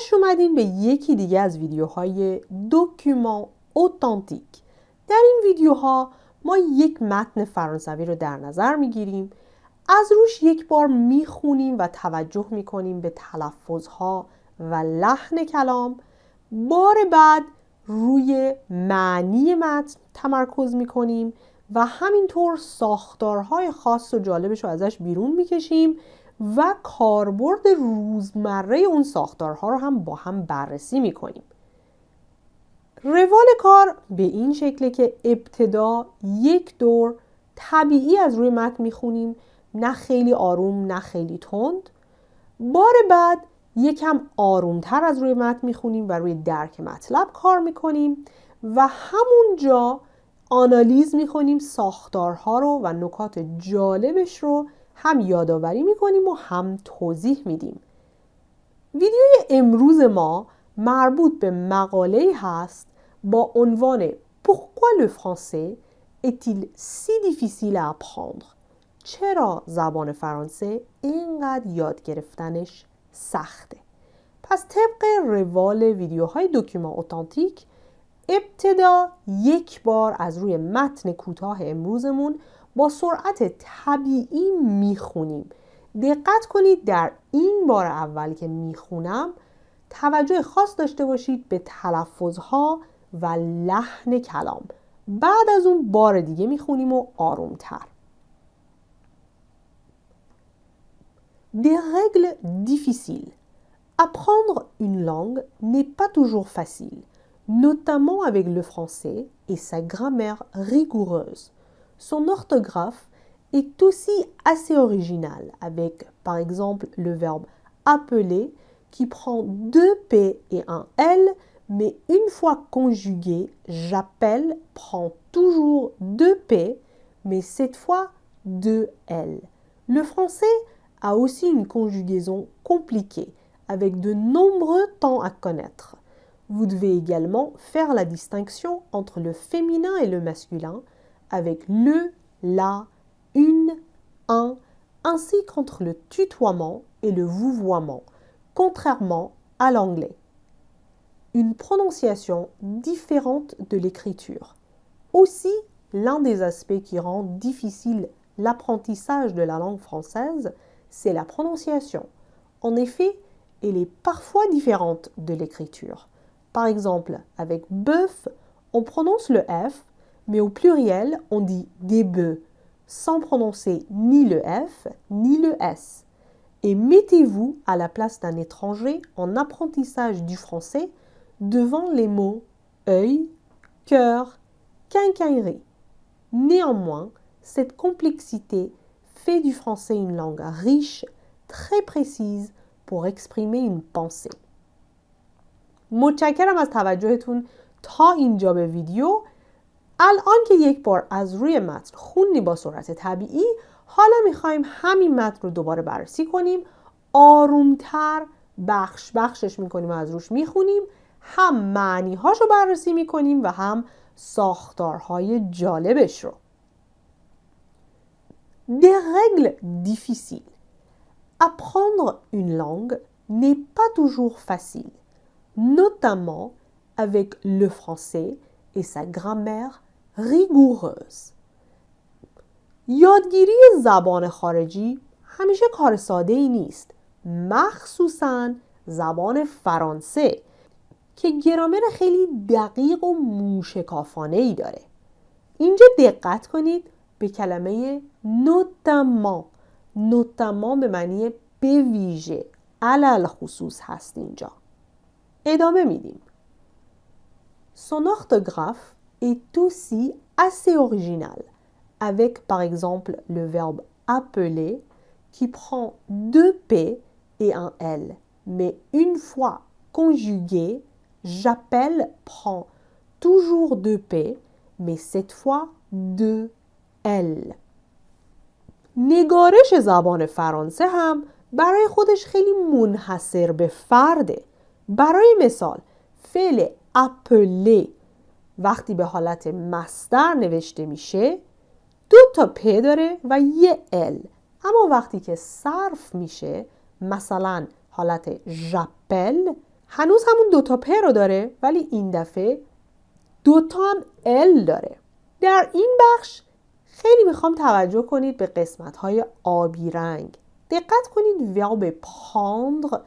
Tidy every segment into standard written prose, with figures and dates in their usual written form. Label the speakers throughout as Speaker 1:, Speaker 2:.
Speaker 1: خوش اومدین به یکی دیگه از ویدیوهای دوکیومان اوتانتیک. در این ویدیوها ما یک متن فرانسوی رو در نظر میگیریم، از روش یک بار میخونیم و توجه میکنیم به تلفظها و لحن کلام. بار بعد روی معنی متن تمرکز میکنیم و همینطور ساختارهای خاص و جالبش رو ازش بیرون میکشیم و کاربرد روزمره اون ساختارها رو هم با هم بررسی میکنیم. روال کار به این شکله که ابتدا یک دور طبیعی از روی متن میخونیم، نه خیلی آروم نه خیلی تند. بار بعد یکم آرومتر از روی متن میخونیم و روی درک مطلب کار میکنیم و همونجا آنالیز میکنیم ساختارها رو و نکات جالبش رو هم یادآوری میکنیم و هم توضیح میدیم. ویدیوی امروز ما مربوط به مقاله‌ای هست با عنوان Pourquoi le français est-il si difficile à apprendre؟ چرا زبان فرانسه اینقدر یاد گرفتنش سخته؟ پس طبق روال ویدیوهای دوکیومان اوتانتیک ابتدا یک بار از روی متن کوتاه امروزمون با سرعت طبیعی میخونیم. دقت کنید در این بار اول که میخونم توجه خاص داشته باشید به تلفظها و لحن کلام. بعد از اون بار دیگه میخونیم و آرومتر. Des règles difficiles. Apprendre une langue n'est pas toujours facile, notamment avec le français et sa grammaire rigoureuse. Son orthographe est aussi assez original, avec par exemple le verbe appeler qui prend 2 P et un L, mais une fois conjugué, j'appelle prend toujours 2 P, mais cette fois 2 L. Le français a aussi une conjugaison compliquée, avec de nombreux temps à connaître. Vous devez également faire la distinction entre le féminin et le masculin, avec le, la, une, un, ainsi qu'entre le tutoiement et le vouvoiement, contrairement à l'anglais. Une prononciation différente de l'écriture. Aussi, l'un des aspects qui rend difficile l'apprentissage de la langue française, c'est la prononciation. En effet, elle est parfois différente de l'écriture. Par exemple, avec bœuf, on prononce le F, mais au pluriel, on dit des bœufs, sans prononcer ni le F ni le S. Et mettez-vous à la place d'un étranger en apprentissage du français devant les mots œil, cœur, quincaillerie. Néanmoins, cette complexité fait du français une langue riche, très précise pour exprimer une pensée. متشکرم از توجهتون تا اینجا به ویدیو. الان که یک بار از روی متن خوندی با سرعت طبیعی، حالا میخوایم همین متن رو دوباره بررسی کنیم. آرومتر بخشش میکنیم و از روش میخونیم. هم معنیهاش رو بررسی میکنیم و هم ساختارهای جالبش رو. Des règles difficiles. Apprendre une langue n'est pas toujours facile, notamment avec le français et sa grammaire rigoureuse. یادگیری زبان خارجی همیشه کار ساده ای نیست، مخصوصاً زبان فرانسه که گرامر خیلی دقیق و موشکافانه ای داره. اینجا دقت کنید به کلمه نوتامان. نوتامان به معنی به ویژه، علل خصوص هست اینجا. ادامه میدیم. Son orthographe est aussi assez original, avec par exemple le verbe appeler qui prend 2 P et un L, mais une fois conjugué, j'appelle prend toujours 2 P, mais cette fois 2 L. نگارش زبان فرانسه هم برای خودش خیلی منحصر به فرده. برای مثال فعل appeler وقتی به حالت مصدر نوشته میشه 2 تا پ داره و یه ال، اما وقتی که صرف میشه مثلا حالت ژاپل هنوز همون دوتا پ رو داره ولی این دفعه دوتا هم ال داره. در این بخش خیلی میخوام توجه کنید به قسمت‌های آبی رنگ. دقت کنید ورب prendre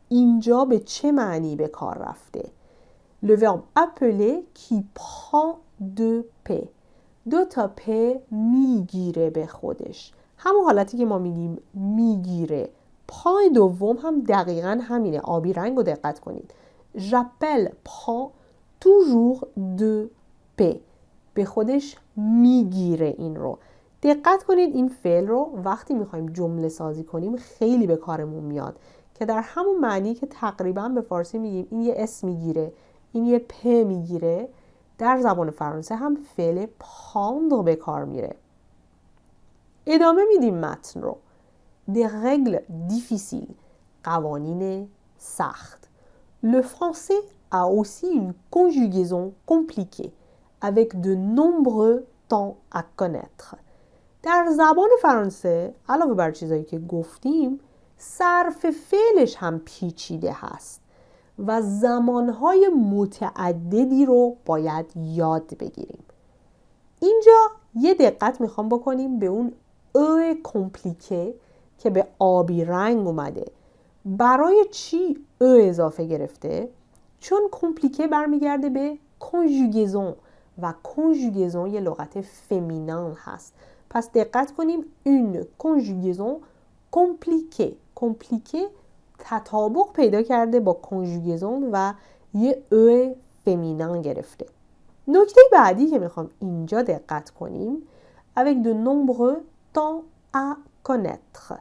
Speaker 1: اینجا به چه معنی به کار رفته. Le verbe appeler qui prend deux p. دو تا پ میگیره به خودش. همون حالتی که ما میگیم میگیره. پای دوم هم دقیقاً همینه. آبی رنگ رو دقت کنید. J'appelle prend toujours deux p. به خودش میگیره این رو. دقت کنید این فعل رو وقتی میخوایم جمله سازی کنیم خیلی به کارمون میاد که در همون معنی که تقریبا به فارسی میگیم این یه اسم میگیره، این یه پ میگیره، در زبان فرانسه هم فعل prendre به کار میره. ادامه میدیم متن رو. Des règles difficiles. قوانین سخت. Le français a aussi une conjugaison compliquée avec de nombreux temps à connaître. در زبان فرانسه علاوه بر چیزایی که گفتیم صرف فعلش هم پیچیده هست و زمانهای متعددی رو باید یاد بگیریم. اینجا یه دقت میخوام بکنیم به اون او کمپلیکه که به آبی رنگ اومده. برای چی او اضافه گرفته؟ چون کمپلیکه برمیگرده به کنژوگیزون و کنژوگیزون یه لغت فمینان هست. پس دقت کنیم une conjugaison compliquée. کمپلیکه تطابق پیدا کرده با کنژوگیزون و یه او فمینان گرفته. نکته بعدی که میخوام اینجا دقت کنیم avec de nombreux temps à connaître.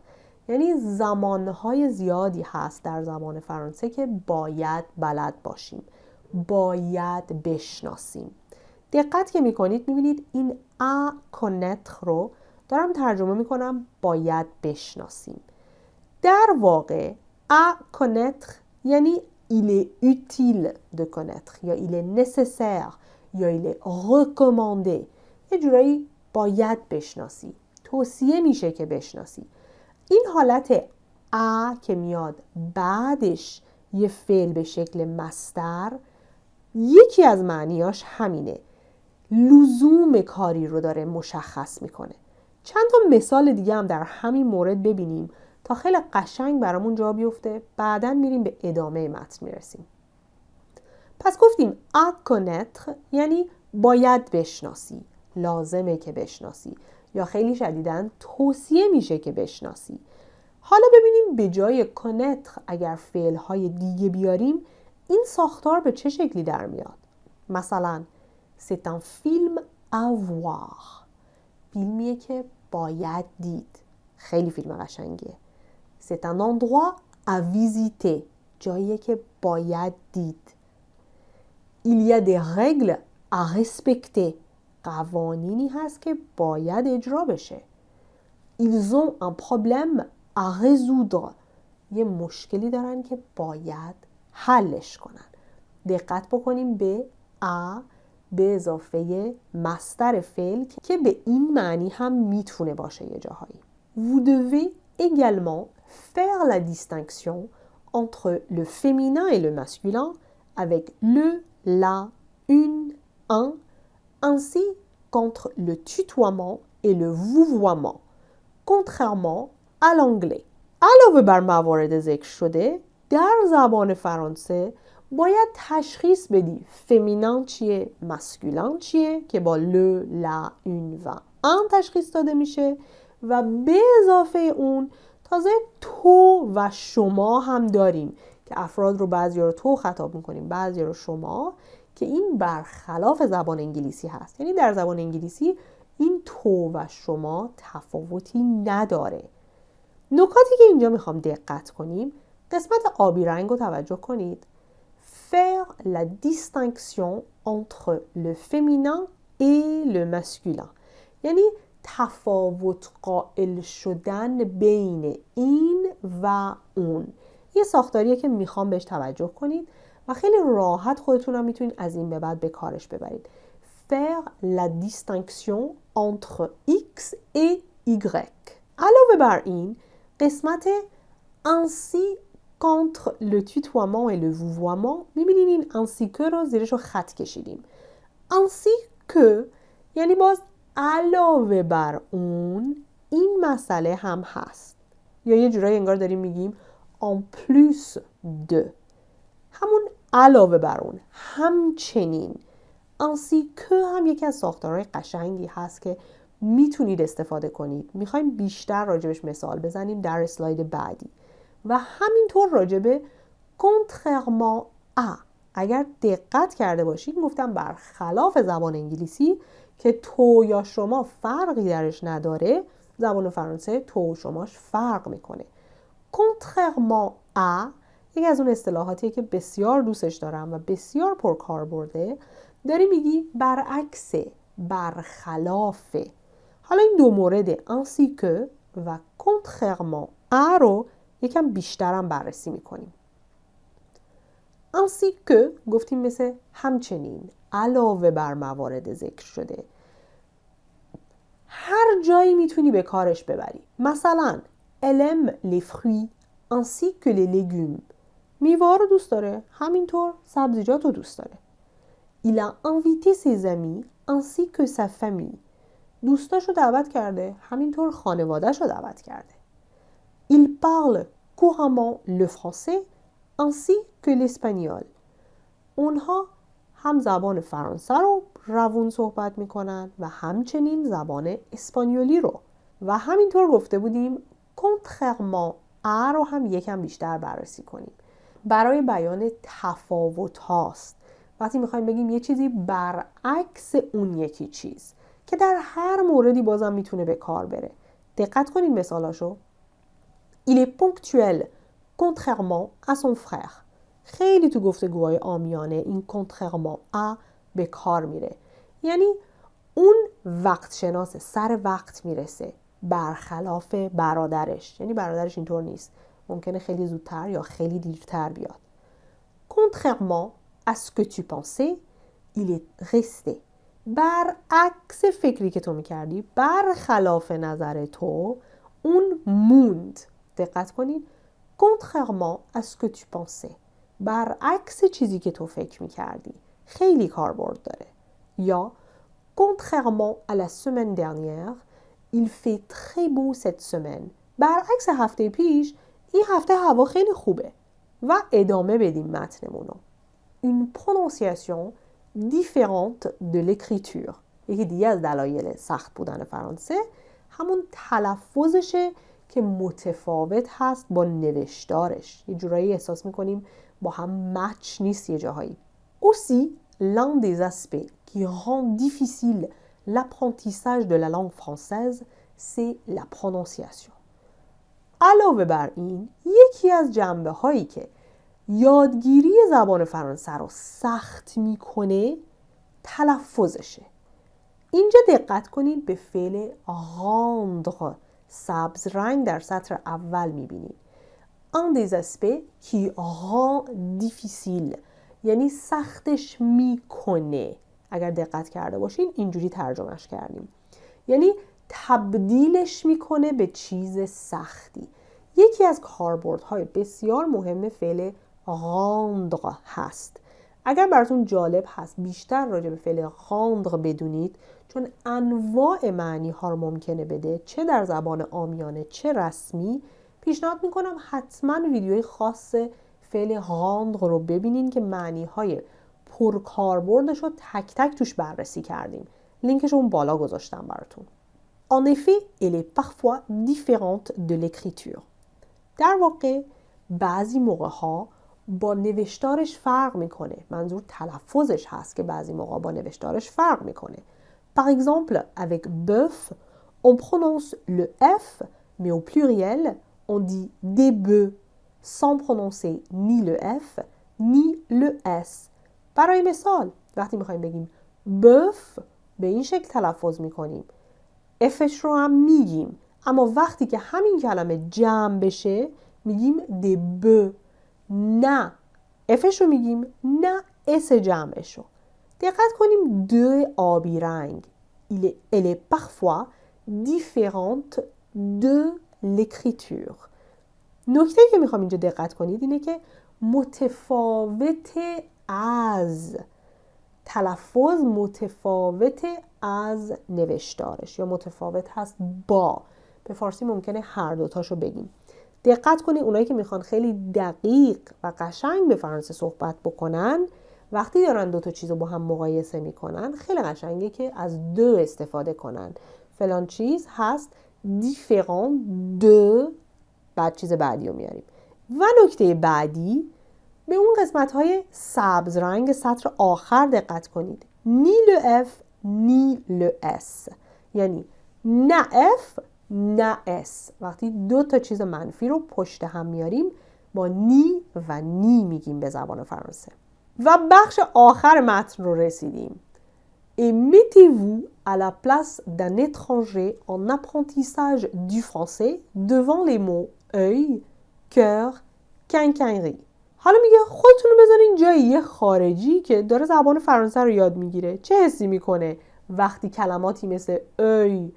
Speaker 1: یعنی زمانهای زیادی هست در زبان فرانسه که باید بلد باشیم. باید بشناسیم. دقت که میکنید میبینید این à connaître رو دارم ترجمه میکنم باید بشناسیم. در واقع à connaître یعنی il est utile de connaître یا il est nécessaire یا il est recommandé. یه جورایی باید بشناسی. توصیه میشه که بشناسی. این حالت ا که میاد بعدش یه فعل به شکل مصدر یکی از معنیاش همینه. لزوم کاری رو داره مشخص میکنه. چند تا مثال دیگه هم در همین مورد ببینیم تا خیلی قشنگ برامون جا بیفته. بعداً میریم به ادامه متن میرسیم. پس گفتیم à connaître یعنی باید بشناسی. لازمه که بشناسی. یا خیلی شدیداً توصیه میشه که بشناسی. حالا ببینیم به جای connaître اگر فعل‌های دیگه بیاریم این ساختار به چه شکلی در میاد. مثلا c'est un film à voir. فیلمیه که باید دید. خیلی فیلم قشنگیه. c'est un endroit à visiter. جاییه که باید دید. il y a des règles à respecter. قوانینی هست که باید اجرا بشه. Ils ont un problème à résoudre. یه مشکلی دارن که باید حلش کنن. دقت بکنیم به ا به اضافه مصدر فعل که به این معنی هم میتونه باشه یه جاهایی. Vous devez également faire la distinction entre le féminin et le masculin avec le, la, une, un ainsi qu'entre le tutoiement et le vouvoiement, contrairement à l'anglais. علاوه بر موارد ذکر شده، در زبان فرانسه باید تشخیص بدی فمینان چیه، مسکولان چیه که با le, la, une و un تشخیص داده میشه و به اضافه اون تازه تو و شما هم داریم که افراد رو بعضی رو تو خطاب میکنیم بعضی رو شما که این برخلاف زبان انگلیسی هست. یعنی در زبان انگلیسی این تو و شما تفاوتی نداره. نکاتی که اینجا میخوام دقت کنیم قسمت آبی رنگ رو توجه کنید. Faire la distinction entre le féminin et le masculin. یعنی تفاوت قائل شدن بین این و اون. یه ساختاریه که میخوام بهش توجه کنید و خیلی راحت خودتونم میتونید از این به بعد به کارش ببرید. Faire la distinction entre X et Y. علاوه بر این قسمت ainsi contre le tutoiement et le vouvoiement میبینین این ainsi que رو زیرش رو خط کشیدیم. ainsi que یعنی باز علاوه بر اون این مسئله هم هست، یا یه جورایی انگار داریم میگیم en plus de، همون علاوه بر اون، همچنین. ainsi que هم یکی از ساختارهای قشنگی هست که میتونید استفاده کنید. میخوایم بیشتر راجبش مثال بزنیم در اسلاید بعدی. و همینطور راجب contrairement à، اگر دقت کرده باشید گفتم برخلاف زبان انگلیسی که تو یا شما فرقی درش نداره، زبان فرانسه تو و شماش فرق میکنه. contrairement à یکی از اون اصطلاحاتیه که بسیار دوستش دارم و بسیار پرکار برده. داری میگی برعکس، برخلافه. حالا این دو مورد ainsi que و contrairement à رو یکم بیشترم بررسی میکنیم. ainsi que گفتیم مثل همچنین، علاوه بر موارد ذکر شده. هر جایی میتونی به کارش ببری. مثلا elle aime les fruits ainsi que les légumes. میوه رو دوست داره، همینطور سبزیجات رو دوست داره. il a invité ses amis ainsi que sa famille. دوستاشو دعوت کرده، همینطور خانواده‌شو دعوت کرده. il parle couramment le français ainsi que l'espagnol. اونها هم زبان فرانسه رو روون صحبت میکنن و همچنین زبان اسپانیولی رو. و همینطور گفته بودیم contrairement à رو هم یکم بیشتر بررسی کنیم. برای بیان تفاوت هاست. وقتی میخوایم بگیم یه چیزی برعکس اون یکی چیز که در هر موردی بازم میتونه به کار بره. دقت کنید مثالاشو. il est ponctuel contrairement à son frère. خیلی تو گفتگوهای عامیانه این contrairement à به کار میره. یعنی اون وقت شناس، سر وقت میرسه، برخلاف برادرش. یعنی برادرش اینطور نیست، ممکنه خیلی زودتر یا خیلی دیرتر بیاد. contrairement à ce que tu pensais il est resté. برعکس فکری که تو میکردی، برخلاف نظر تو، اون موند. دقت کنید. contrairement à ce que tu pensais، برعکس چیزی که تو فکر میکردی. خیلی کاربرد داره. یا contrairement à la semaine dernière il fait très beau cette semaine. برعکس هفته پیش این هفته هوا خیلی خوبه. و ادامه بدیم متنمونو. une prononciation différente de l'écriture. یکی دیگه از دلایل سخت بودن فرانسه همون تلفظشه که متفاوت هست با نوشتارش. یه جورایی احساس میکنیم با هم مچ نیست یه جاهایی. Aussi, l'un des aspects qui rend difficile l'apprentissage de la langue française, c'est la prononciation. علاوه بر این، یکی از جنبه هایی که یادگیری زبان فرانسه رو سخت میکنه تلفظشه. اینجا دقت کنید به فعل rendre، سبز رنگ در سطر اول میبینید. un des aspects qui rend difficile یعنی سختش میکنه. اگر دقت کرده باشین اینجوری ترجمهش کردیم، یعنی تبدیلش میکنه به چیز سختی. یکی از کاربردهای بسیار مهم فعل rendre هست. اگر براتون جالب هست بیشتر راجع به فعل rendre بدونید، چون انواع معنی ها رو ممکنه بده، چه در زبان عامیانه چه رسمی، پیشنهاد میکنم حتما ویدیوی خاص فعل rendre رو ببینین که معنی های پرکاربردش رو تک تک توش بررسی کردیم. لینکش اون بالا گذاشتم براتون. En effet, elle est parfois différente de l'écriture. در واقع بعضی موقع ها با نوشتارش فرق میکنه. منظور تلفظش هست که بعضی موقع با نوشتارش فرق میکنه. Par exemple, avec bœuf, on prononce le F, mais au pluriel, on dit des bœufs, sans prononcer ni le F, ni le S. برای مثال، وقتی میخوایم بگیم bœuf، به این شکل تلفظ میکنیم. Fش رو هم میگیم، اما وقتی که همین کلمه جمع بشه میگیم des bœufs. نه Fش رو میگیم، نه S جمعش رو. دقت کنیم دو آبی رنگ. Elle est parfois différente de l'écriture. نکته که میخوام اینجا دقت کنید اینه که متفاوت از، تلفظ متفاوت از نوشتارش یا متفاوت هست با. به فارسی ممکنه هر دوتاشو بگیم. دقت کنید اونایی که میخوان خیلی دقیق و قشنگ به فرانسه صحبت بکنن، وقتی دارن دوتا چیزو با هم مقایسه میکنن خیلی قشنگه که از دو استفاده کنن. فلان چیز هست différent de، بعد چیز بعدی رو میاریم. و نکته بعدی، به اون قسمت های سبز رنگ سطر آخر دقت کنید. نی le F نی le S، یعنی نه F نه S. وقتی دو تا چیز منفی رو پشت هم میاریم با نی و نی میگیم به زبان فرانسه. و بخش آخر متن رو رسیدیم. Et mettez-vous à la place d'un étranger en apprentissage du français devant les mots œil, cœur, quincaillerie. حالا میگه خودتون رو بذارین جای یه خارجی که داره زبان فرانسه رو یاد میگیره. چه حسی میکنه وقتی کلماتی مثل œil,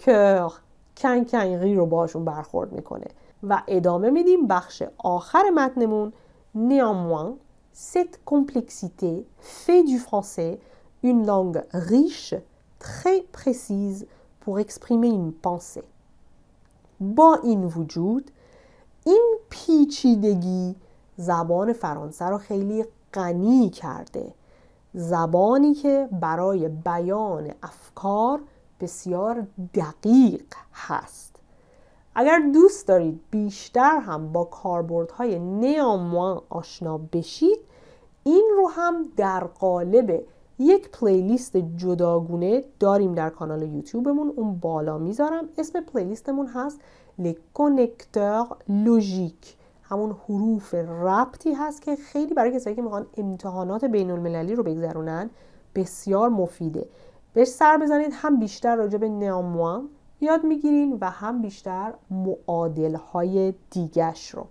Speaker 1: cœur, quincaillerie رو باشون برخورد میکنه؟ و ادامه میدیم بخش آخر متنمون. Néanmoins, cette complexité fait du français une langue riche, très précise pour exprimer une pensée. با این وجود، این پیچیدگی زبان فرانسه رو خیلی غنی کرده. زبانی که برای بیان افکار بسیار دقیق هست. اگر دوست دارید بیشتر هم با کاربردهای néanmoins آشنا بشید، این رو هم در قالب یک پلیلیست جداگونه داریم در کانال یوتیوبمون. اون بالا میذارم. اسم پلیلیستمون هست Les Connecteurs Logiques. همون حروف ربطی هست که خیلی برای کسایی که میخوان امتحانات بین المللی رو بگذرونن بسیار مفیده. بهش سر بزنید، هم بیشتر راجع به néanmoins یاد میگیرین و هم بیشتر معادلهای دیگش رو.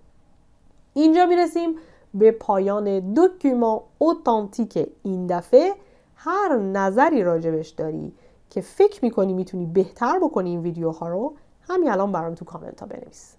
Speaker 1: اینجا میرسیم به پایان دکومان اوتانتیک این دفعه. هر نظری راجبش داری که فکر میکنی میتونی بهتر بکنی این ویدیوها رو، همین الان برام تو کامنت ها بنویس.